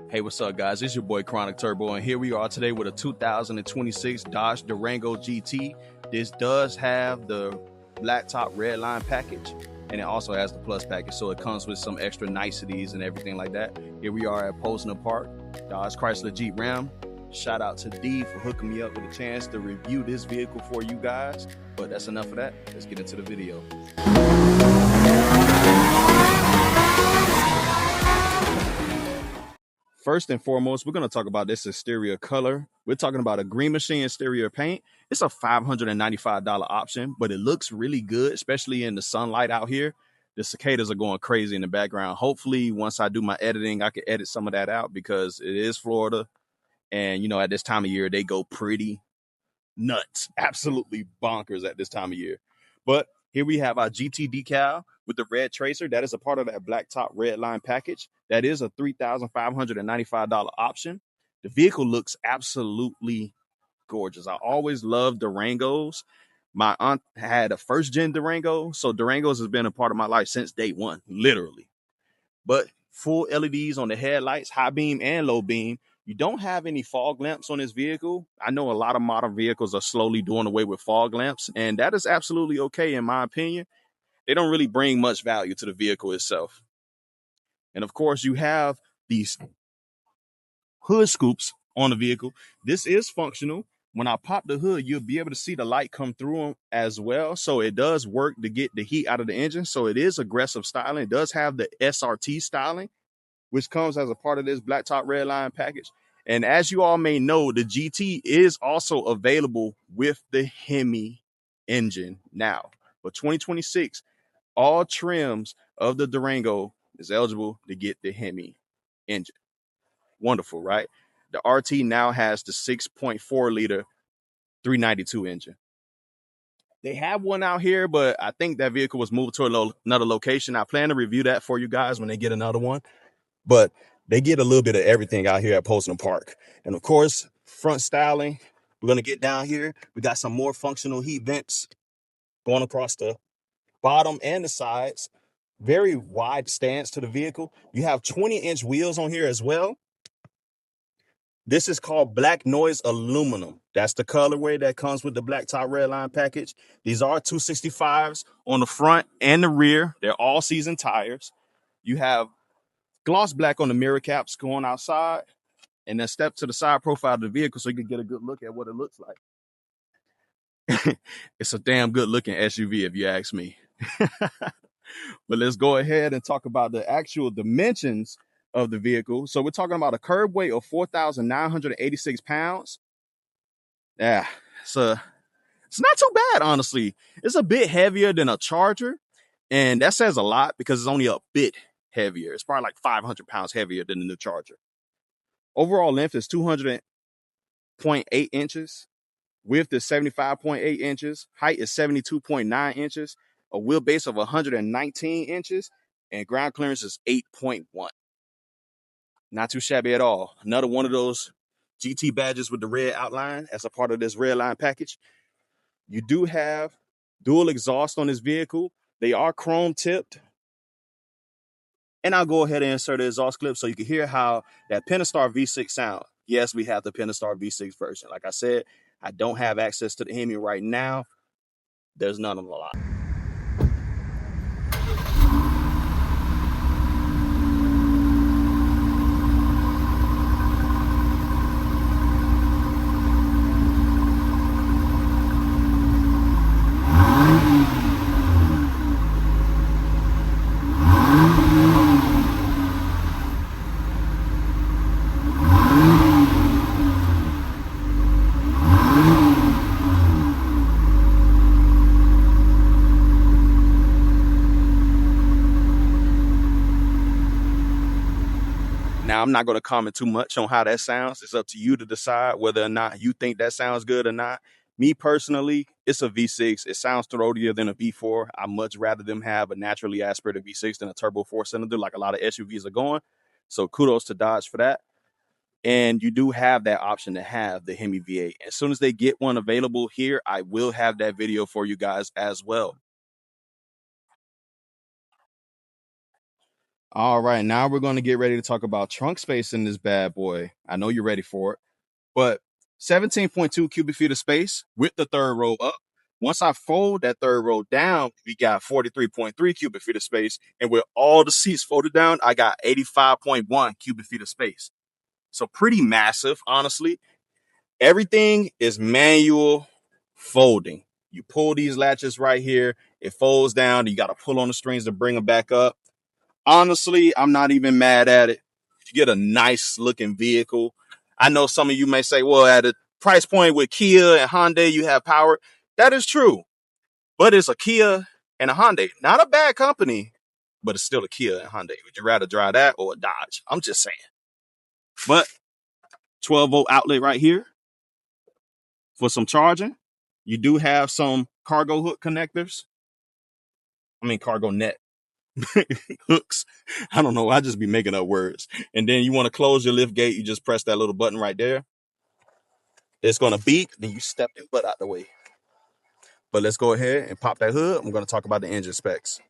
Hey, what's up, guys? It's your boy ChronicTurbo, and here we are today with a 2026 Dodge Durango GT. This does have the black top red line package, and it also has the plus package, so it comes with some extra niceties and everything like that. Here we are at Posner Park, Dodge Chrysler Jeep Ram. Shout out to D for hooking me up with a chance to review this vehicle for you guys. But that's enough of that. Let's get into the video. First and foremost, we're going to talk about this exterior color. We're talking about a Green Machine exterior paint. It's a $595 option, but it looks really good, especially in the sunlight out here. The cicadas are going crazy in the background. Hopefully, once I do my editing, I can edit some of that out because it is Florida. And, you know, at this time of year, they go pretty nuts, absolutely bonkers at this time of year. But here we have our GT decal with the red tracer. That is a part of that black top red line package. That is a $3,595 option. The vehicle looks absolutely gorgeous. I always loved Durangos. My aunt had a first gen Durango, so Durangos has been a part of my life since day one, literally. But full LEDs on the headlights, high beam and low beam. You don't have any fog lamps on this vehicle. I know a lot of modern vehicles are slowly doing away with fog lamps, and that is absolutely okay in my opinion. They don't really bring much value to the vehicle itself. And of course, you have these hood scoops on the vehicle. This is functional. When I pop the hood, you'll be able to see the light come through them as well. So it does work to get the heat out of the engine. So it is aggressive styling. It does have the SRT styling, which comes as a part of this black top red line package. And as you all may know, the GT is also available with the Hemi engine now. For 2026, all trims of the Durango is eligible to get the Hemi engine. Wonderful, right? The RT now has the 6.4 liter 392 engine. They have one out here, but I think that vehicle was moved to another location. I plan to review that for you guys when they get another one. But they get a little bit of everything out here at Posner Park. And of course, front styling, we're going to get down here. We got some more functional heat vents going across the bottom and the sides. Very wide stance to the vehicle. You have 20-inch wheels on here as well. This is called Black Noise Aluminum. That's the colorway that comes with the black top red line package. These are 265s on the front and the rear. They're all season tires. You have gloss black on the mirror caps going outside, and then step to the side profile of the vehicle so you can get a good look at what it looks like. It's a damn good looking SUV if you ask me. But let's go ahead and talk about the actual dimensions of the vehicle. So we're talking about a curb weight of 4,986 pounds. Yeah, it's not too bad, honestly. It's a bit heavier than a Charger, and that says a lot because it's only a bit heavier. It's probably like 500 pounds heavier than the new Charger. Overall length is 200.8 inches. Width is 75.8 inches. Height is 72.9 inches. A wheelbase of 119 inches. And ground clearance is 8.1. Not too shabby at all. Another one of those GT badges with the red outline as a part of this red line package. You do have dual exhaust on this vehicle. They are chrome tipped. And I'll go ahead and insert an exhaust clip so you can hear how that Pentastar V6 sound. Yes, we have the Pentastar V6 version. Like I said, I don't have access to the Hemi right now. There's none of them a lot. Now, I'm not going to comment too much on how that sounds. It's up to you to decide whether or not you think that sounds good or not. Me personally, it's a V6. It sounds throatier than a V4. I much rather them have a naturally aspirated V6 than a turbo 4-cylinder like a lot of SUVs are going. So kudos to Dodge for that. And you do have that option to have the Hemi V8. As soon as they get one available here, I will have that video for you guys as well. All right, now we're going to get ready to talk about trunk space in this bad boy. I know you're ready for it, but 17.2 cubic feet of space with the third row up. Once I fold that third row down, we got 43.3 cubic feet of space. And with all the seats folded down, I got 85.1 cubic feet of space. So pretty massive, honestly. Everything is manual folding. You pull these latches right here, it folds down. You got to pull on the strings to bring them back up. Honestly, I'm not even mad at it. You get a nice looking vehicle. I know some of you may say, well, at a price point with Kia and Hyundai, you have power. That is true. But it's a Kia and a Hyundai. Not a bad company, but it's still a Kia and Hyundai. Would you rather drive that or a Dodge? I'm just saying. But 12-volt outlet right here for some charging. You do have some cargo hook connectors. Cargo net hooks. I don't know. I just be making up words. And then you want to close your lift gate. You just press that little button right there. It's going to beep. Then you step your butt out the way. But let's go ahead and pop that hood. I'm going to talk about the engine specs.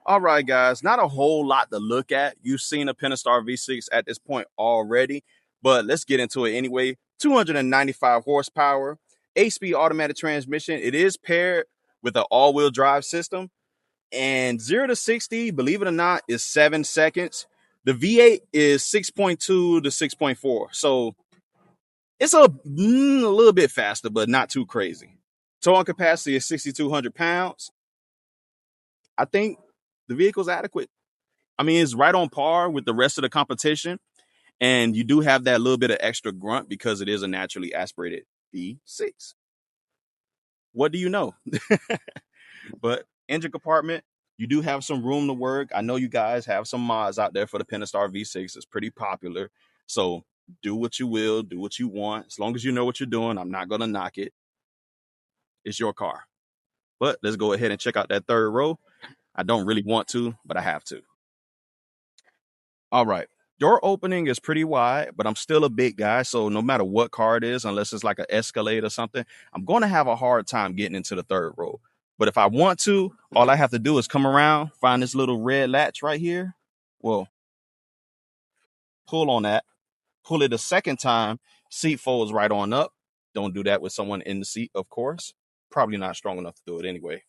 All right, guys. Not a whole lot to look at. You've seen a Pentastar V6 at this point already. But let's get into it anyway. 295 horsepower. 8-speed automatic transmission. It is paired with an all-wheel drive system. And 0 to 60, believe it or not, is 7 seconds. The V8 is 6.2 to 6.4. So it's a little bit faster, but not too crazy. Towing capacity is 6,200 pounds. I think the vehicle's adequate. It's right on par with the rest of the competition. And you do have that little bit of extra grunt because it is a naturally aspirated V6. What do you know? But engine compartment, you do have some room to work. I know you guys have some mods out there for the Pentastar V6. It's pretty popular. So do what you will, do what you want. As long as you know what you're doing, I'm not going to knock it. It's your car. But let's go ahead and check out that third row. I don't really want to, but I have to. All right. Door opening is pretty wide, but I'm still a big guy. So no matter what car it is, unless it's like an Escalade or something, I'm going to have a hard time getting into the third row. But if I want to, all I have to do is come around, find this little red latch right here. Well, pull on that, pull it a second time, seat folds right on up. Don't do that with someone in the seat, of course. Probably not strong enough to do it anyway.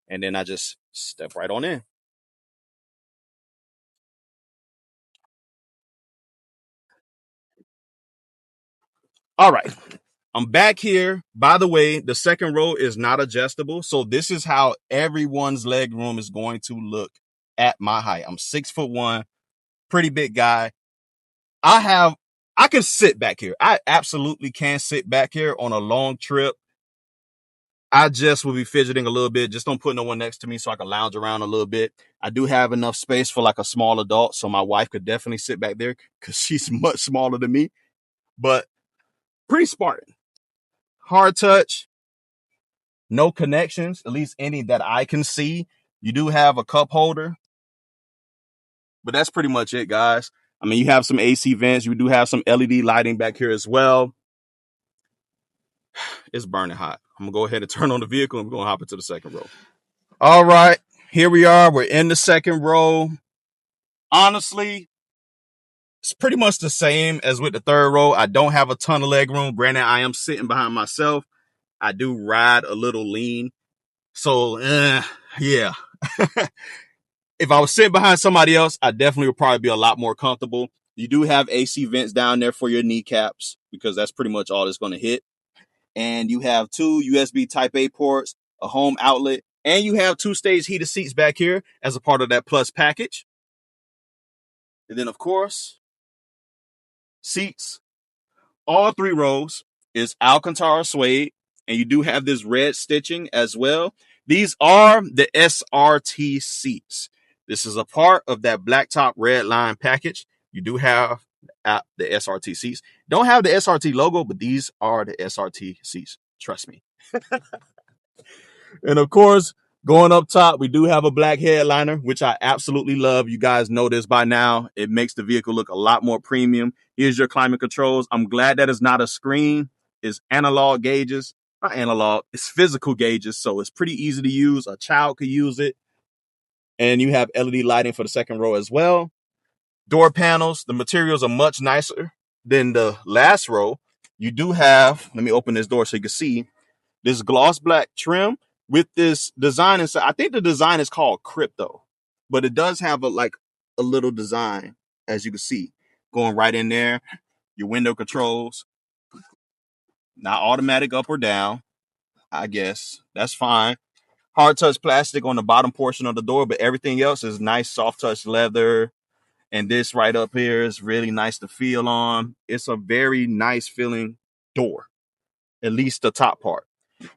And then I just step right on in. All right. I'm back here. By the way, the second row is not adjustable. So this is how everyone's leg room is going to look at my height. I'm 6'1", pretty big guy. I can sit back here. I absolutely can sit back here on a long trip. I just will be fidgeting a little bit. Just don't put no one next to me so I can lounge around a little bit. I do have enough space for like a small adult. So my wife could definitely sit back there because she's much smaller than me. But pretty Spartan. Hard touch. No connections, at least any that I can see. You do have a cup holder. But that's pretty much it, guys. You have some AC vents. You do have some LED lighting back here as well. It's burning hot. I'm going to go ahead and turn on the vehicle and we're going to hop into the second row. All right. Here we are. We're in the second row. Honestly, it's pretty much the same as with the third row. I don't have a ton of leg room. Granted, I am sitting behind myself. I do ride a little lean. So, yeah. If I was sitting behind somebody else, I definitely would probably be a lot more comfortable. You do have AC vents down there for your kneecaps because that's pretty much all it's going to hit. And you have 2 USB Type-A ports, a home outlet, and you have 2-stage heated seats back here as a part of that Plus package. And then, of course, seats, all 3 rows is Alcantara suede, and you do have this red stitching as well. These are the SRT seats. This is a part of that blacktop red line package. You do have the SRT seats. Don't have the SRT logo, but these are the SRT seats. Trust me. And of course, going up top, we do have a black headliner, which I absolutely love. You guys know this by now. It makes the vehicle look a lot more premium. Here's your climate controls. I'm glad that it's not a screen. It's analog gauges. Not analog. It's physical gauges, so it's pretty easy to use. A child could use it. And you have LED lighting for the second row as well. Door panels, the materials are much nicer than the last row. You do have, let me open this door so you can see, this gloss black trim with this design inside. I think the design is called Crypto, but it does have a little design, as you can see, going right in there. Your window controls, not automatic up or down, I guess. That's fine. Hard touch plastic on the bottom portion of the door, but everything else is nice soft touch leather. And this right up here is really nice to feel on. It's a very nice feeling door, at least the top part.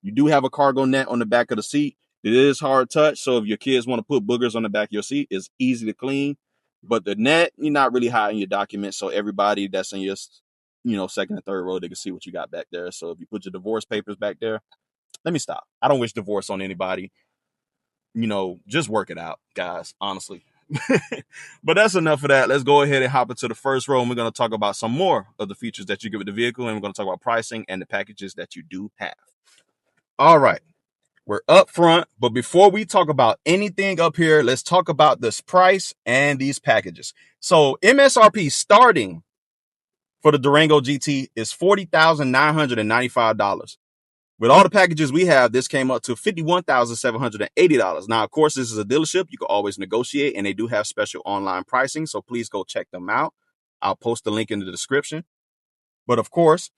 You do have a cargo net on the back of the seat. It is hard touch, so if your kids want to put boogers on the back of your seat, it's easy to clean. But the net, you're not really hiding your documents, so everybody that's in your, second and third row, they can see what you got back there. So if you put your divorce papers back there, let me stop. I don't wish divorce on anybody. Just work it out, guys, honestly. But that's enough of that. Let's go ahead and hop into the first row, and we're going to talk about some more of the features that you get with the vehicle, and we're going to talk about pricing and the packages that you do have. All right, we're up front, but before we talk about anything up here, let's talk about this price and these packages. So MSRP starting for the Durango GT is $40,995. With all the packages we have, this came up to $51,780. Now, of course, this is a dealership. You can always negotiate, and they do have special online pricing, so please go check them out. I'll post the link in the description. But, of course,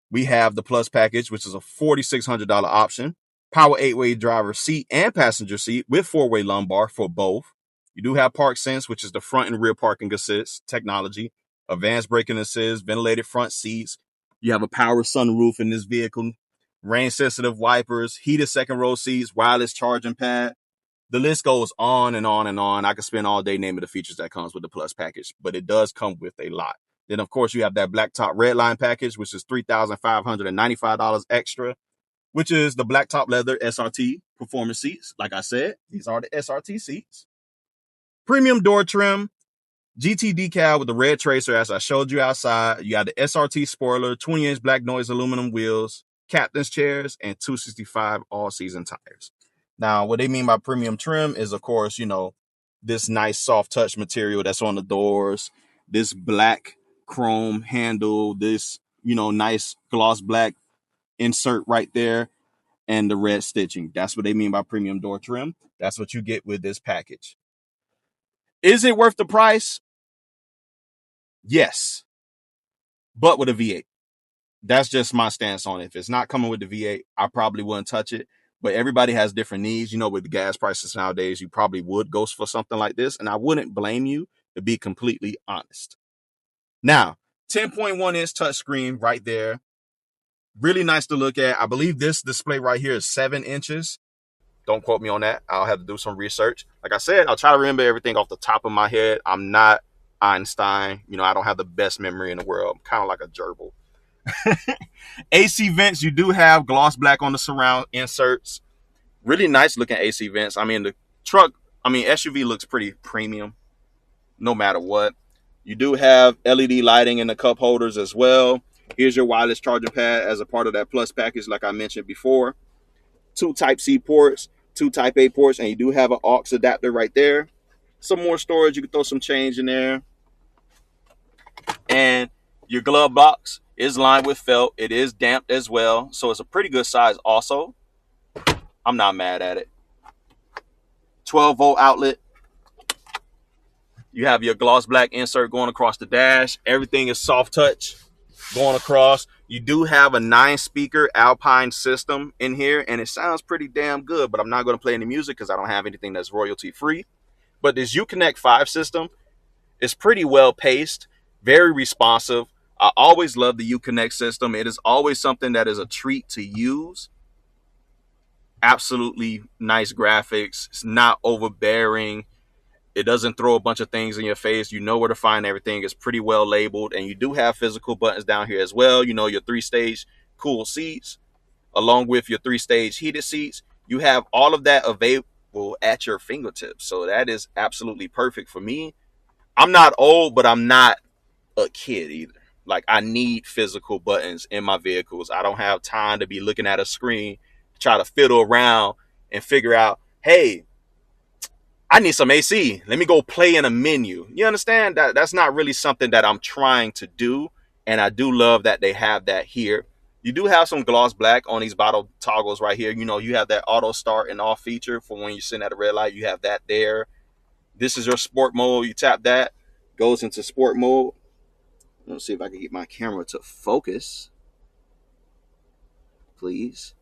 we have the Plus package, which is a $4,600 option. Power 8-way driver seat and passenger seat with 4-way lumbar for both. You do have Park Sense, which is the front and rear parking assist technology. Advanced braking assist, ventilated front seats. You have a power sunroof in this vehicle. Rain-sensitive wipers, heated second row seats, wireless charging pad. The list goes on and on and on. I could spend all day naming the features that comes with the Plus package, but it does come with a lot. Then, of course, you have that blacktop redline package, which is $3,595 extra, which is the blacktop leather SRT performance seats. Like I said, these are the SRT seats. Premium door trim, GT decal with the red tracer, as I showed you outside. You got the SRT spoiler, 20-inch black noise aluminum wheels, captain's chairs, and 265 all-season tires. Now, what they mean by premium trim is, of course, this nice soft touch material that's on the doors, this black chrome handle, this, nice gloss black insert right there, and the red stitching. That's what they mean by premium door trim. That's what you get with this package. Is it worth the price? Yes, but with a V8. That's just my stance on it. If it's not coming with the V8, I probably wouldn't touch it. But everybody has different needs. With the gas prices nowadays, you probably would go for something like this. And I wouldn't blame you, to be completely honest. Now, 10.1-inch touchscreen right there. Really nice to look at. I believe this display right here is 7 inches. Don't quote me on that. I'll have to do some research. Like I said, I'll try to remember everything off the top of my head. I'm not Einstein. I don't have the best memory in the world. I'm kind of like a gerbil. AC vents, you do have gloss black on the surround inserts. Really nice looking AC vents. The SUV looks pretty premium no matter what. You do have LED lighting in the cup holders as well. Here's your wireless charging pad as a part of that Plus package, like I mentioned before. 2 Type-C ports, 2 Type-A ports, and you do have an aux adapter right there. Some more storage. You can throw some change in there. And your glove box is lined with felt. It is damped as well, so it's a pretty good size also. I'm not mad at it. 12-volt outlet. You have your gloss black insert going across the dash. Everything is soft touch going across. You do have a 9-speaker Alpine system in here, and it sounds pretty damn good, but I'm not going to play any music because I don't have anything that's royalty free. But this Uconnect 5 system is pretty well paced, very responsive. I always love the Uconnect system. It is always something that is a treat to use. Absolutely nice graphics. It's not overbearing. It doesn't throw a bunch of things in your face. You know where to find everything. It's pretty well labeled. And you do have physical buttons down here as well. Your 3-stage cool seats, along with your 3-stage heated seats. You have all of that available at your fingertips. So that is absolutely perfect for me. I'm not old, but I'm not a kid either. I need physical buttons in my vehicles. I don't have time to be looking at a screen, try to fiddle around and figure out, hey, I need some AC. Let me go play in a menu. You understand? That's not really something that I'm trying to do. And I do love that they have that here. You do have some gloss black on these bottle toggles right here. You know, you have that auto start and off feature for when you're sitting at a red light. You have that there. This is your sport mode. You tap that, goes into sport mode. Let's see if I can get my camera to focus. Please.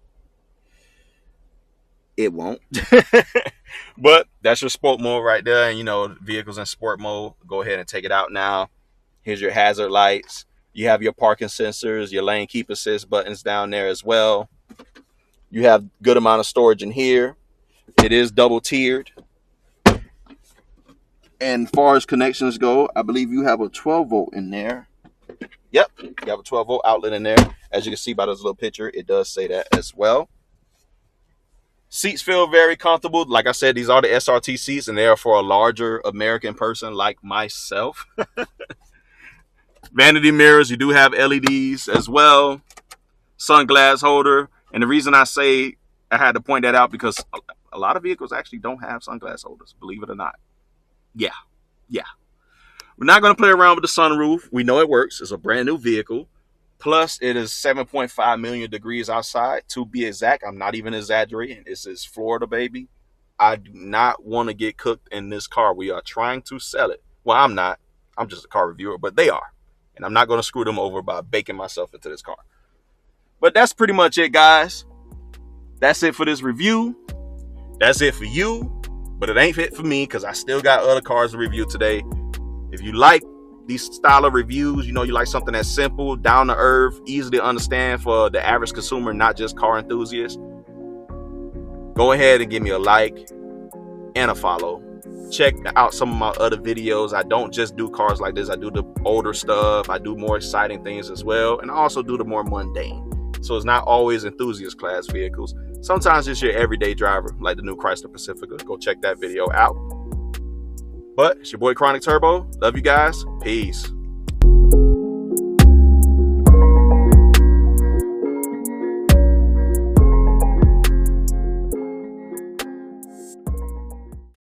It won't. But that's your sport mode right there. And, you know, vehicles in sport mode. Go ahead and take it out now. Here's your hazard lights. You have your parking sensors, your lane keep assist buttons down there as well. You have good amount of storage in here. It is double tiered. And as far as connections go, I believe you have a 12 volt in there. Yep, you have a 12 volt outlet in there. As you can see by this little picture, it does say that as well. Seats feel very comfortable. Like I said, these are the SRT seats, and they are for a larger American person like myself. Vanity mirrors, you do have LEDs as well. Sunglass holder. And the reason I say I had to point that out because a lot of vehicles actually don't have sunglass holders, believe it or not. Yeah. We're not going to play around with the sunroof. We know it works. It's a brand new vehicle. Plus, it is 7.5 million degrees outside. To be exact, I'm not even exaggerating. This is Florida, baby. I do not want to get cooked in this car. We are trying to sell it. Well, I'm not. I'm just a car reviewer, but they are. And I'm not going to screw them over by baking myself into this car. But that's pretty much it, guys. That's it for this review. That's it for you. But it ain't fit for me because I still got other cars to review today. If you like these style of reviews, you know, you like something that's simple, down to earth, easy to understand for the average consumer, not just car enthusiasts, go ahead and give me a like and a follow. Check out some of my other videos. I don't just do cars like this. I do the older stuff. I do more exciting things as well. And I also do the more mundane. So it's not always enthusiast class vehicles. Sometimes it's your everyday driver, like the new Chrysler Pacifica. Go check that video out. But it's your boy ChronicTurbo. Love you guys. Peace.